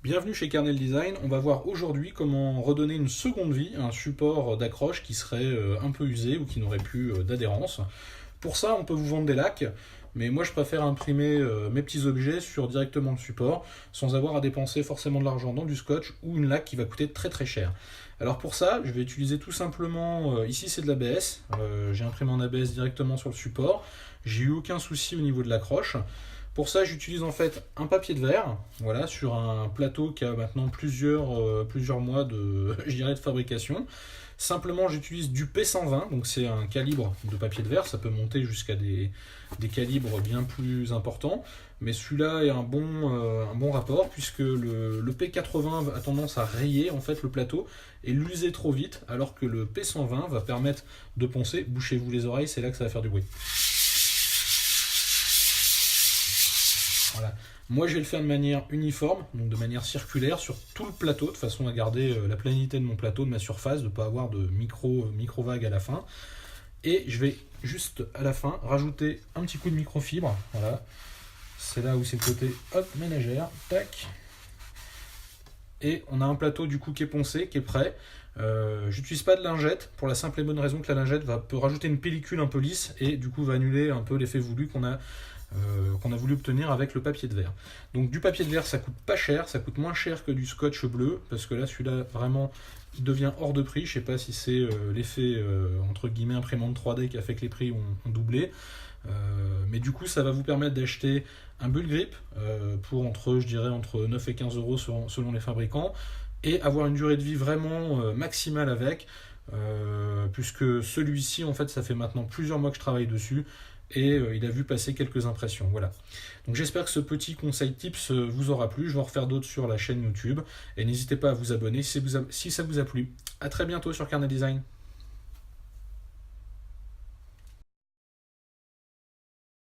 Bienvenue chez Kernel Design, on va voir aujourd'hui comment redonner une seconde vie à un support d'accroche qui serait un peu usé ou qui n'aurait plus d'adhérence. Pour ça, on peut vous vendre des lacs, mais moi je préfère imprimer mes petits objets sur directement le support, sans avoir à dépenser forcément de l'argent dans du scotch ou une laque qui va coûter très très cher. Alors pour ça, je vais utiliser tout simplement, ici c'est de l'ABS, j'ai imprimé en ABS directement sur le support, j'ai eu aucun souci au niveau de l'accroche. Pour ça, j'utilise en fait un papier de verre, voilà, sur un plateau qui a maintenant plusieurs mois de, je dirais, de fabrication. Simplement, j'utilise du P120, donc c'est un calibre de papier de verre, ça peut monter jusqu'à des calibres bien plus importants, mais celui-là est un bon rapport, puisque le P80 a tendance à rayer en fait le plateau et l'user trop vite, alors que le P120 va permettre de poncer. Bouchez-vous les oreilles, c'est là que ça va faire du bruit. Voilà. Moi, je vais le faire de manière uniforme, donc de manière circulaire sur tout le plateau, de façon à garder la planité de mon plateau, de ma surface, de ne pas avoir de micro-vagues à la fin. Et je vais juste à la fin rajouter un petit coup de microfibre. Voilà. C'est là où c'est le côté hop, ménagère. Tac. Et on a un plateau du coup qui est poncé, qui est prêt. J'utilise pas de lingette pour la simple et bonne raison que la lingette peut rajouter une pellicule un peu lisse et du coup va annuler un peu l'effet voulu qu'on a voulu obtenir avec le papier de verre. Donc du papier de verre ça coûte pas cher, ça coûte moins cher que du scotch bleu, parce que là celui-là vraiment il devient hors de prix. Je sais pas si c'est l'effet entre guillemets imprimante 3D qui a fait que les prix ont doublé. Mais du coup ça va vous permettre d'acheter un bulle grip pour entre 9 et 15 euros selon les fabricants, et avoir une durée de vie vraiment maximale avec, puisque celui-ci en fait ça fait maintenant plusieurs mois que je travaille dessus et il a vu passer quelques impressions. Voilà. Donc j'espère que ce petit conseil tips vous aura plu. Je vais en refaire d'autres sur la chaîne YouTube et n'hésitez pas à vous abonner si ça vous a plu. A très bientôt sur Kernel Design.